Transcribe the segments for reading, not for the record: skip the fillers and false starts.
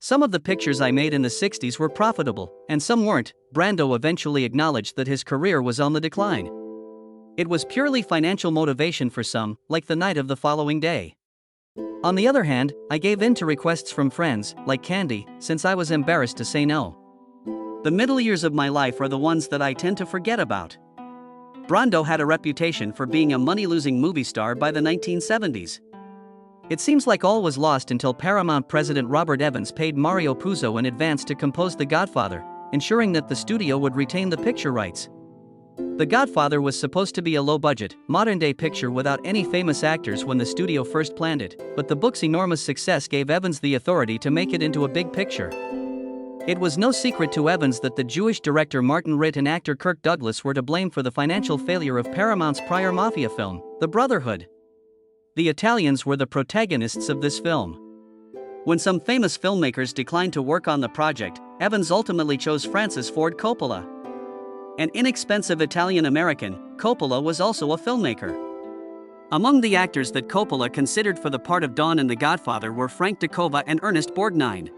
Some of the pictures I made in the 60s were profitable, and some weren't. Brando eventually acknowledged that his career was on the decline. It was purely financial motivation for some, like The Night of the Following Day. On the other hand, I gave in to requests from friends, like Candy, since I was embarrassed to say no. The middle years of my life are the ones that I tend to forget about. Brando had a reputation for being a money-losing movie star by the 1970s. It seems like all was lost until Paramount president Robert Evans paid Mario Puzo in advance to compose The Godfather, ensuring that the studio would retain the picture rights. The Godfather was supposed to be a low-budget, modern-day picture without any famous actors when the studio first planned it, but the book's enormous success gave Evans the authority to make it into a big picture. It was no secret to Evans that the Jewish director Martin Ritt and actor Kirk Douglas were to blame for the financial failure of Paramount's prior mafia film, The Brotherhood. The Italians were the protagonists of this film. When some famous filmmakers declined to work on the project, Evans ultimately chose Francis Ford Coppola. An inexpensive Italian-American, Coppola was also a filmmaker. Among the actors that Coppola considered for the part of Don in The Godfather were Frank DeCova and Ernest Borgnine.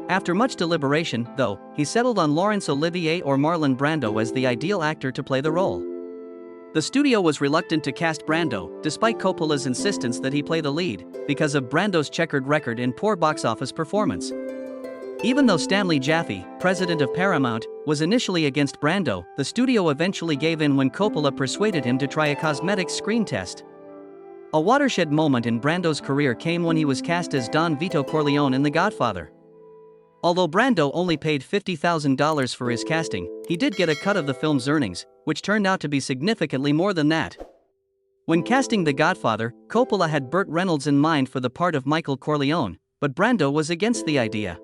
After much deliberation, though, he settled on Laurence Olivier or Marlon Brando as the ideal actor to play the role. The studio was reluctant to cast Brando, despite Coppola's insistence that he play the lead, because of Brando's checkered record in poor box office performance. Even though Stanley Jaffe, president of Paramount, was initially against Brando, the studio eventually gave in when Coppola persuaded him to try a cosmetics screen test. A watershed moment in Brando's career came when he was cast as Don Vito Corleone in The Godfather. Although Brando only paid $50,000 for his casting, he did get a cut of the film's earnings, which turned out to be significantly more than that. When casting The Godfather, Coppola had Burt Reynolds in mind for the part of Michael Corleone, but Brando was against the idea.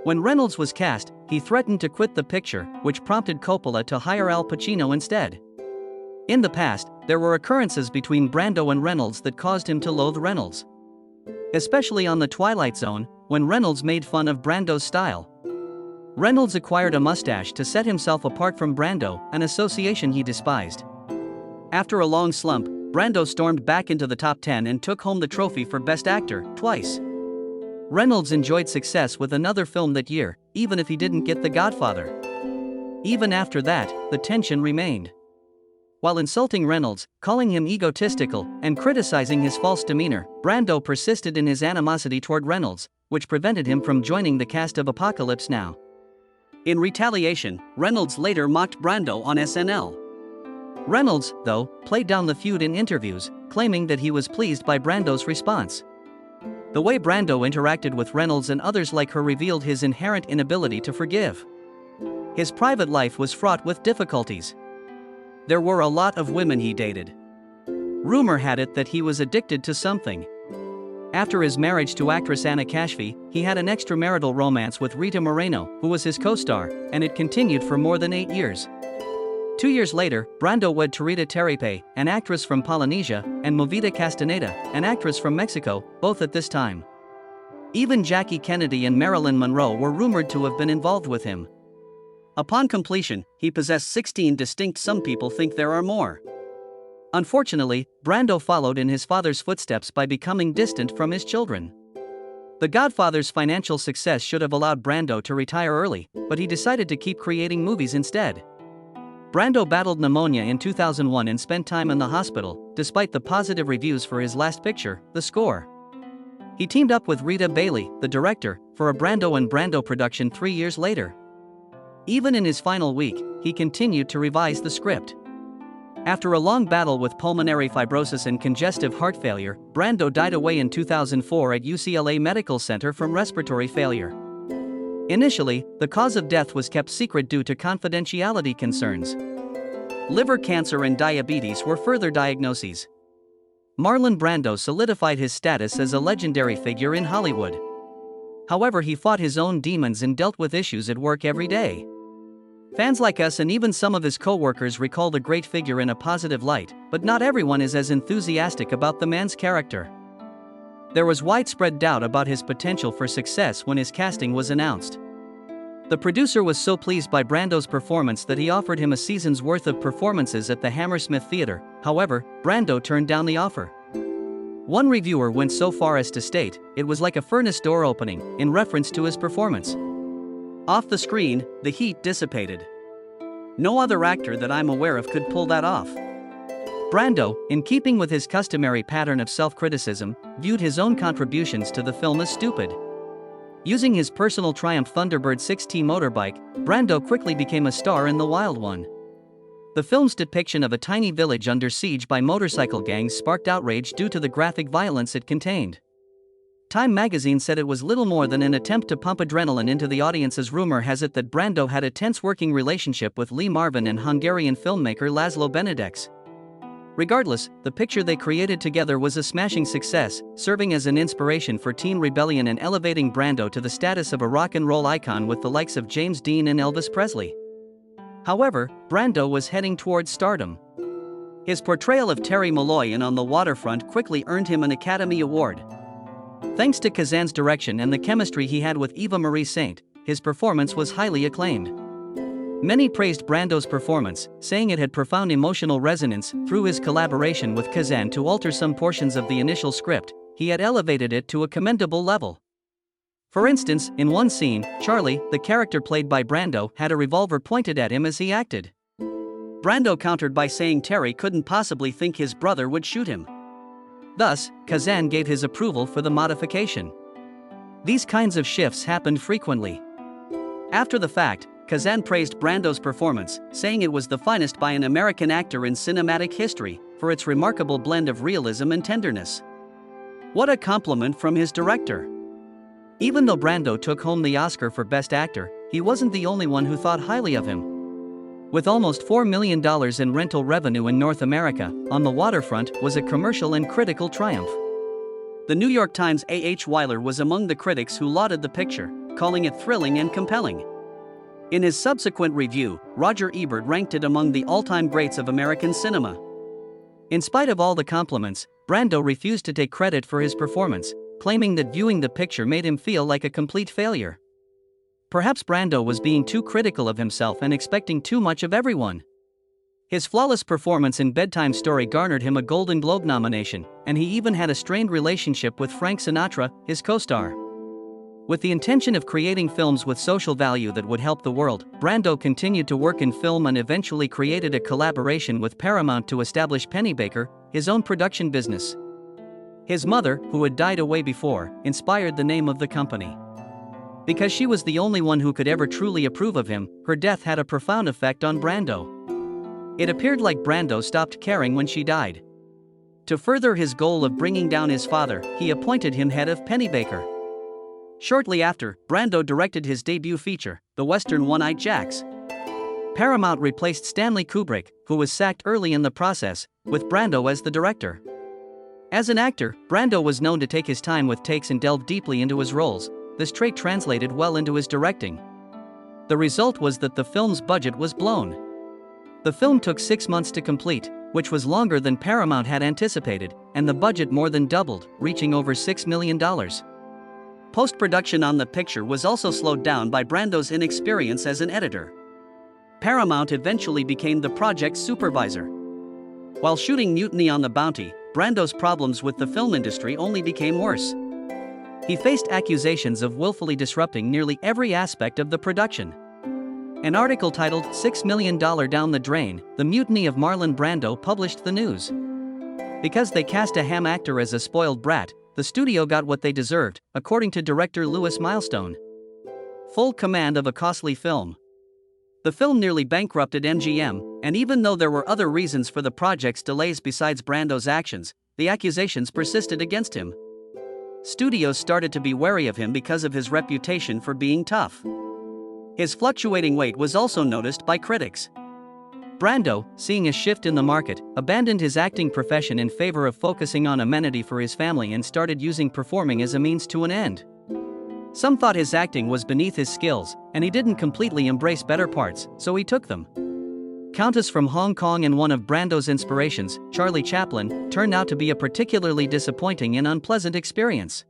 When Reynolds was cast, he threatened to quit the picture, which prompted Coppola to hire Al Pacino instead. In the past, there were occurrences between Brando and Reynolds that caused him to loathe Reynolds. Especially on The Twilight Zone, when Reynolds made fun of Brando's style. Reynolds acquired a mustache to set himself apart from Brando, an association he despised. After a long slump, Brando stormed back into the top 10 and took home the trophy for Best Actor, twice. Reynolds enjoyed success with another film that year, even if he didn't get The Godfather. Even after that, the tension remained. While insulting Reynolds, calling him egotistical, and criticizing his false demeanor, Brando persisted in his animosity toward Reynolds, which prevented him from joining the cast of Apocalypse Now. In retaliation, Reynolds later mocked Brando on SNL. Reynolds, though, played down the feud in interviews, claiming that he was pleased by Brando's response. The way Brando interacted with Reynolds and others like her revealed his inherent inability to forgive. His private life was fraught with difficulties. There were a lot of women he dated. Rumor had it that he was addicted to something. After his marriage to actress Anna Kashfi, he had an extramarital romance with Rita Moreno, who was his co-star, and it continued for more than 8 years. 2 years later, Brando wed Tarita Teripe, an actress from Polynesia, and Movida Castaneda, an actress from Mexico, both at this time. Even Jackie Kennedy and Marilyn Monroe were rumored to have been involved with him. Upon completion, he possessed 16 distinct. Some people think there are more. Unfortunately, Brando followed in his father's footsteps by becoming distant from his children. The Godfather's financial success should have allowed Brando to retire early, but he decided to keep creating movies instead. Brando battled pneumonia in 2001 and spent time in the hospital, despite the positive reviews for his last picture, The Score. He teamed up with Rita Bailey, the director, for a Brando and Brando production 3 years later. Even in his final week, he continued to revise the script. After a long battle with pulmonary fibrosis and congestive heart failure, Brando died away in 2004 at UCLA Medical Center from respiratory failure. Initially, the cause of death was kept secret due to confidentiality concerns. Liver cancer and diabetes were further diagnoses. Marlon Brando solidified his status as a legendary figure in Hollywood. However, he fought his own demons and dealt with issues at work every day. Fans like us and even some of his co-workers recall the great figure in a positive light, but not everyone is as enthusiastic about the man's character. There was widespread doubt about his potential for success when his casting was announced. The producer was so pleased by Brando's performance that he offered him a season's worth of performances at the Hammersmith Theatre. However, Brando turned down the offer. One reviewer went so far as to state it was like a furnace door opening, in reference to his performance. Off the screen, the heat dissipated. No other actor that I'm aware of could pull that off. Brando, in keeping with his customary pattern of self-criticism, viewed his own contributions to the film as stupid. Using his personal Triumph Thunderbird 6T motorbike, Brando quickly became a star in The Wild One. The film's depiction of a tiny village under siege by motorcycle gangs sparked outrage due to the graphic violence it contained. Time magazine said it was little more than an attempt to pump adrenaline into the audience's. Rumor has it that Brando had a tense working relationship with Lee Marvin and Hungarian filmmaker Laszlo Benedek. Regardless, the picture they created together was a smashing success, serving as an inspiration for teen rebellion and elevating Brando to the status of a rock and roll icon with the likes of James Dean and Elvis Presley. However, Brando was heading towards stardom. His portrayal of Terry Molloy in On the Waterfront quickly earned him an Academy Award. Thanks to Kazan's direction and the chemistry he had with Eva Marie Saint, his performance was highly acclaimed. Many praised Brando's performance, saying it had profound emotional resonance. Through his collaboration with Kazan to alter some portions of the initial script, he had elevated it to a commendable level. For instance, in one scene, Charlie, the character played by Brando, had a revolver pointed at him as he acted. Brando countered by saying Terry couldn't possibly think his brother would shoot him. Thus, Kazan gave his approval for the modification. These kinds of shifts happened frequently. After the fact, Kazan praised Brando's performance, saying it was the finest by an American actor in cinematic history, for its remarkable blend of realism and tenderness. What a compliment from his director! Even though Brando took home the Oscar for Best Actor, he wasn't the only one who thought highly of him. With almost $4 million in rental revenue in North America, On the Waterfront was a commercial and critical triumph. The New York Times' A.H. Weiler was among the critics who lauded the picture, calling it thrilling and compelling. In his subsequent review, Roger Ebert ranked it among the all-time greats of American cinema. In spite of all the compliments, Brando refused to take credit for his performance, claiming that viewing the picture made him feel like a complete failure. Perhaps Brando was being too critical of himself and expecting too much of everyone. His flawless performance in Bedtime Story garnered him a Golden Globe nomination, and he even had a strained relationship with Frank Sinatra, his co-star. With the intention of creating films with social value that would help the world, Brando continued to work in film and eventually created a collaboration with Paramount to establish Pennybaker, his own production business. His mother, who had died away before, inspired the name of the company. Because she was the only one who could ever truly approve of him, her death had a profound effect on Brando. It appeared like Brando stopped caring when she died. To further his goal of bringing down his father, he appointed him head of Pennybaker. Shortly after, Brando directed his debut feature, the western One-Eyed Jacks. Paramount replaced Stanley Kubrick, who was sacked early in the process, with Brando as the director. As an actor, Brando was known to take his time with takes and delve deeply into his roles. This trait translated well into his directing. The result was that the film's budget was blown. The film took 6 months to complete, which was longer than Paramount had anticipated, and the budget more than doubled, reaching over $6 million. Post-production on the picture was also slowed down by Brando's inexperience as an editor. Paramount eventually became the project's supervisor. While shooting Mutiny on the Bounty, Brando's problems with the film industry only became worse. He faced accusations of willfully disrupting nearly every aspect of the production. An article titled $6 Million Down the Drain, The Mutiny of Marlon Brando published the news. Because they cast a ham actor as a spoiled brat, the studio got what they deserved, according to director Louis Milestone. Full command of a costly film. The film nearly bankrupted MGM, and even though there were other reasons for the project's delays besides Brando's actions, the accusations persisted against him. Studios started to be wary of him because of his reputation for being tough. His fluctuating weight was also noticed by critics. Brando, seeing a shift in the market, abandoned his acting profession in favor of focusing on amenity for his family and started using performing as a means to an end. Some thought his acting was beneath his skills, and he didn't completely embrace better parts, so he took them. Countess from Hong Kong and one of Brando's inspirations, Charlie Chaplin, turned out to be a particularly disappointing and unpleasant experience.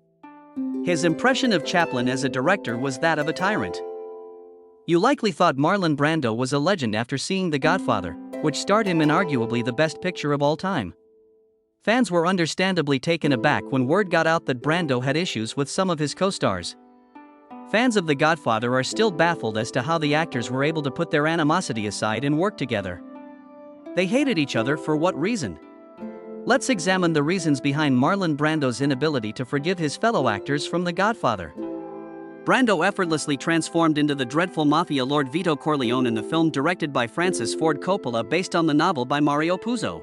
His impression of Chaplin as a director was that of a tyrant. You likely thought Marlon Brando was a legend after seeing The Godfather, which starred him in arguably the best picture of all time. Fans were understandably taken aback when word got out that Brando had issues with some of his co-stars. Fans of The Godfather are still baffled as to how the actors were able to put their animosity aside and work together. They hated each other for what reason? Let's examine the reasons behind Marlon Brando's inability to forgive his fellow actors from The Godfather. Brando effortlessly transformed into the dreadful mafia lord Vito Corleone in the film directed by Francis Ford Coppola based on the novel by Mario Puzo.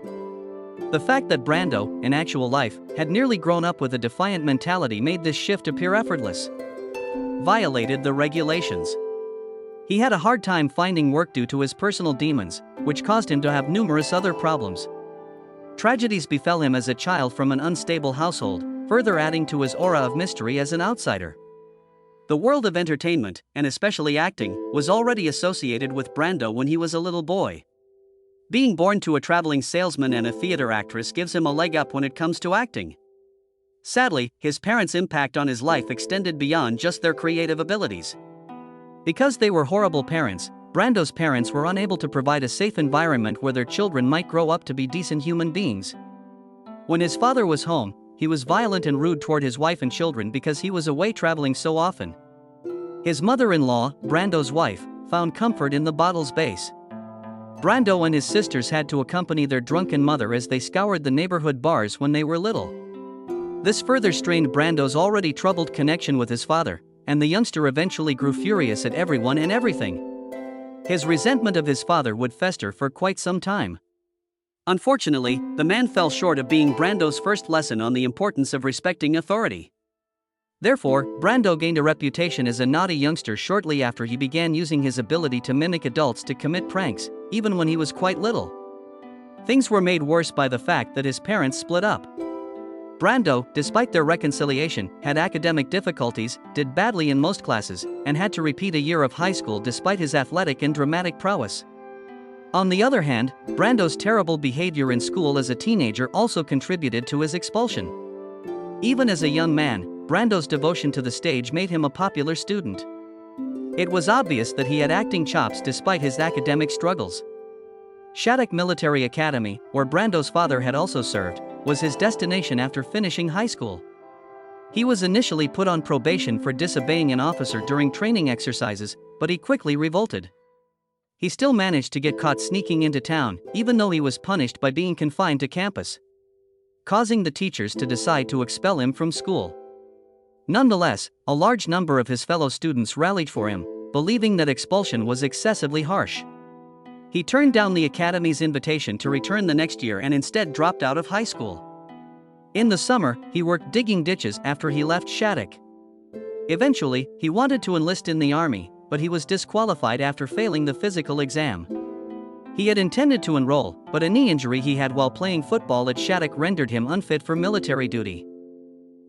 The fact that Brando, in actual life, had nearly grown up with a defiant mentality made this shift appear effortless. Violated the regulations. He had a hard time finding work due to his personal demons, which caused him to have numerous other problems. Tragedies befell him as a child from an unstable household, further adding to his aura of mystery as an outsider. The world of entertainment, and especially acting, was already associated with Brando when he was a little boy. Being born to a traveling salesman and a theater actress gives him a leg up when it comes to acting. Sadly, his parents' impact on his life extended beyond just their creative abilities. Because they were horrible parents, Brando's parents were unable to provide a safe environment where their children might grow up to be decent human beings. When his father was home, he was violent and rude toward his wife and children because he was away traveling so often. His mother-in-law, Brando's wife, found comfort in the bottle's base. Brando and his sisters had to accompany their drunken mother as they scoured the neighborhood bars when they were little. This further strained Brando's already troubled connection with his father, and the youngster eventually grew furious at everyone and everything. His resentment of his father would fester for quite some time. Unfortunately, the man fell short of being Brando's first lesson on the importance of respecting authority. Therefore, Brando gained a reputation as a naughty youngster shortly after he began using his ability to mimic adults to commit pranks, even when he was quite little. Things were made worse by the fact that his parents split up. Brando, despite their reconciliation, had academic difficulties, did badly in most classes, and had to repeat a year of high school despite his athletic and dramatic prowess. On the other hand, Brando's terrible behavior in school as a teenager also contributed to his expulsion. Even as a young man, Brando's devotion to the stage made him a popular student. It was obvious that he had acting chops despite his academic struggles. Shattuck Military Academy, where Brando's father had also served, was his destination after finishing high school. He was initially put on probation for disobeying an officer during training exercises, but he quickly revolted. He still managed to get caught sneaking into town, even though he was punished by being confined to campus, causing the teachers to decide to expel him from school. Nonetheless, a large number of his fellow students rallied for him, believing that expulsion was excessively harsh. He turned down the academy's invitation to return the next year and instead dropped out of high school. In the summer, he worked digging ditches after he left Shattuck. Eventually, he wanted to enlist in the army, but he was disqualified after failing the physical exam. He had intended to enroll, but a knee injury he had while playing football at Shattuck rendered him unfit for military duty.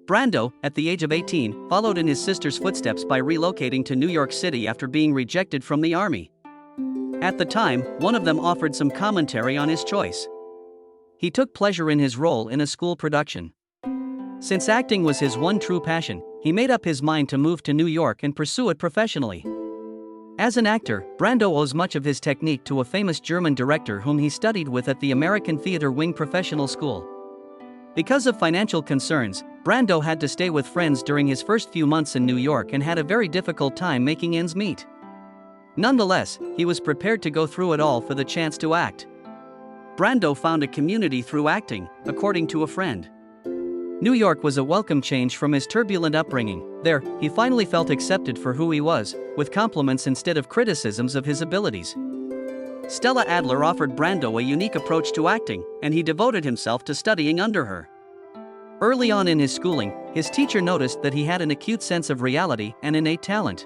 Brando, at the age of 18, followed in his sister's footsteps by relocating to New York City after being rejected from the army. At the time, one of them offered some commentary on his choice. He took pleasure in his role in a school production. Since acting was his one true passion, he made up his mind to move to New York and pursue it professionally. As an actor, Brando owes much of his technique to a famous German director whom he studied with at the American Theater Wing Professional School. Because of financial concerns, Brando had to stay with friends during his first few months in New York and had a very difficult time making ends meet. Nonetheless, he was prepared to go through it all for the chance to act. Brando found a community through acting, according to a friend. New York was a welcome change from his turbulent upbringing. There, he finally felt accepted for who he was, with compliments instead of criticisms of his abilities. Stella Adler offered Brando a unique approach to acting, and he devoted himself to studying under her. Early on in his schooling, his teacher noticed that he had an acute sense of reality and innate talent.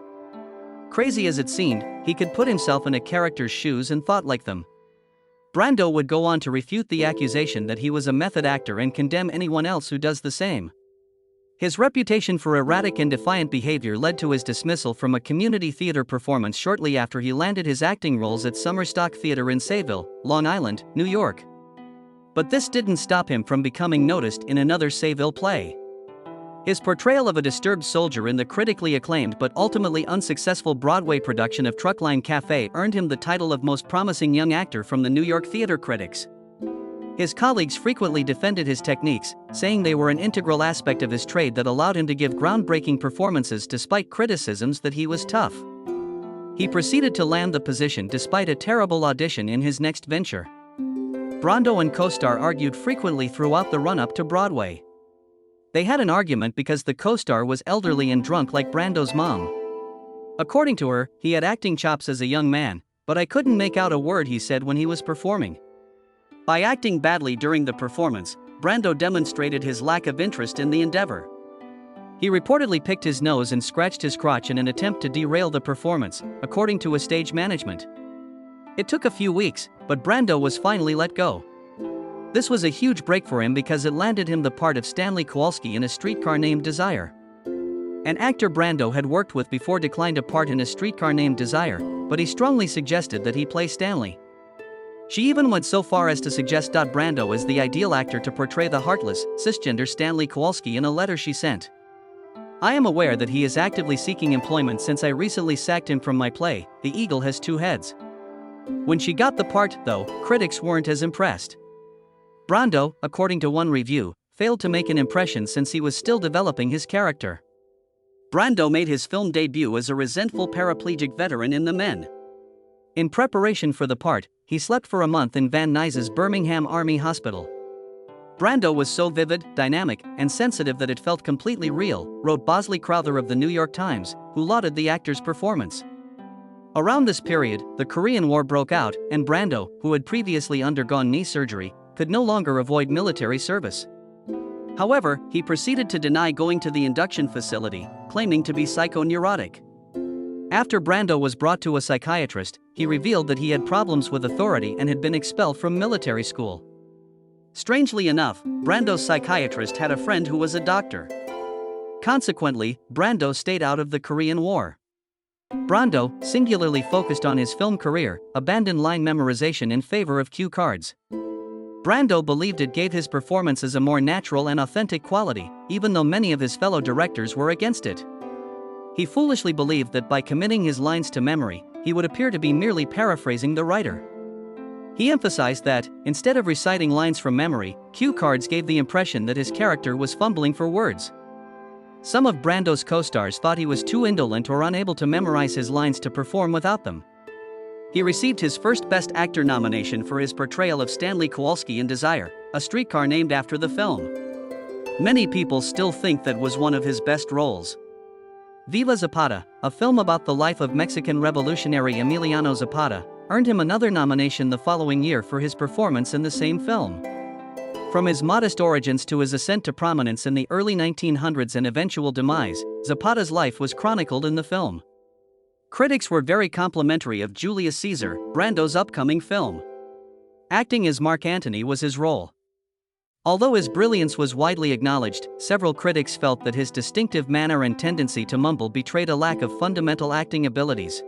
Crazy as it seemed, he could put himself in a character's shoes and thought like them. Brando would go on to refute the accusation that he was a method actor and condemn anyone else who does the same. His reputation for erratic and defiant behavior led to his dismissal from a community theater performance shortly after he landed his acting roles at Summerstock Theater in Sayville, Long Island, New York. But this didn't stop him from becoming noticed in another Sayville play. His portrayal of a disturbed soldier in the critically acclaimed but ultimately unsuccessful Broadway production of Truckline Cafe earned him the title of Most Promising Young Actor from the New York Theater Critics. His colleagues frequently defended his techniques, saying they were an integral aspect of his trade that allowed him to give groundbreaking performances despite criticisms that he was tough. He proceeded to land the position despite a terrible audition in his next venture. Brando and co-star argued frequently throughout the run-up to Broadway. They had an argument because the co-star was elderly and drunk like Brando's mom. According to her, he had acting chops as a young man, but I couldn't make out a word he said when he was performing. By acting badly during the performance, Brando demonstrated his lack of interest in the endeavor. He reportedly picked his nose and scratched his crotch in an attempt to derail the performance, according to a stage management. It took a few weeks, but Brando was finally let go. This was a huge break for him because it landed him the part of Stanley Kowalski in A Streetcar Named Desire. An actor Brando had worked with before declined a part in A Streetcar Named Desire, but he strongly suggested that he play Stanley. She even went so far as to suggest Brando as the ideal actor to portray the heartless, cisgender Stanley Kowalski in a letter she sent. I am aware that he is actively seeking employment since I recently sacked him from my play, The Eagle Has Two Heads. When she got the part, though, critics weren't as impressed. Brando, according to one review, failed to make an impression since he was still developing his character. Brando made his film debut as a resentful paraplegic veteran in The Men. In preparation for the part, he slept for a month in Van Nuys's Birmingham Army Hospital. Brando was so vivid, dynamic, and sensitive that it felt completely real, wrote Bosley Crowther of the New York Times, who lauded the actor's performance. Around this period, the Korean War broke out, and Brando, who had previously undergone knee surgery, could no longer avoid military service. However, he proceeded to deny going to the induction facility, claiming to be psychoneurotic. After Brando was brought to a psychiatrist, he revealed that he had problems with authority and had been expelled from military school. Strangely enough, Brando's psychiatrist had a friend who was a doctor. Consequently, Brando stayed out of the Korean War. Brando, singularly focused on his film career, abandoned line memorization in favor of cue cards. Brando believed it gave his performances a more natural and authentic quality, even though many of his fellow directors were against it. He foolishly believed that by committing his lines to memory, he would appear to be merely paraphrasing the writer. He emphasized that, instead of reciting lines from memory, cue cards gave the impression that his character was fumbling for words. Some of Brando's co-stars thought he was too indolent or unable to memorize his lines to perform without them. He received his first Best Actor nomination for his portrayal of Stanley Kowalski in Desire, A Streetcar Named After the film. Many people still think that was one of his best roles. Viva Zapata, a film about the life of Mexican revolutionary Emiliano Zapata, earned him another nomination the following year for his performance in the same film. From his modest origins to his ascent to prominence in the early 1900s and eventual demise, Zapata's life was chronicled in the film. Critics were very complimentary of Julius Caesar, Brando's upcoming film. Acting as Mark Antony was his role. Although his brilliance was widely acknowledged, several critics felt that his distinctive manner and tendency to mumble betrayed a lack of fundamental acting abilities.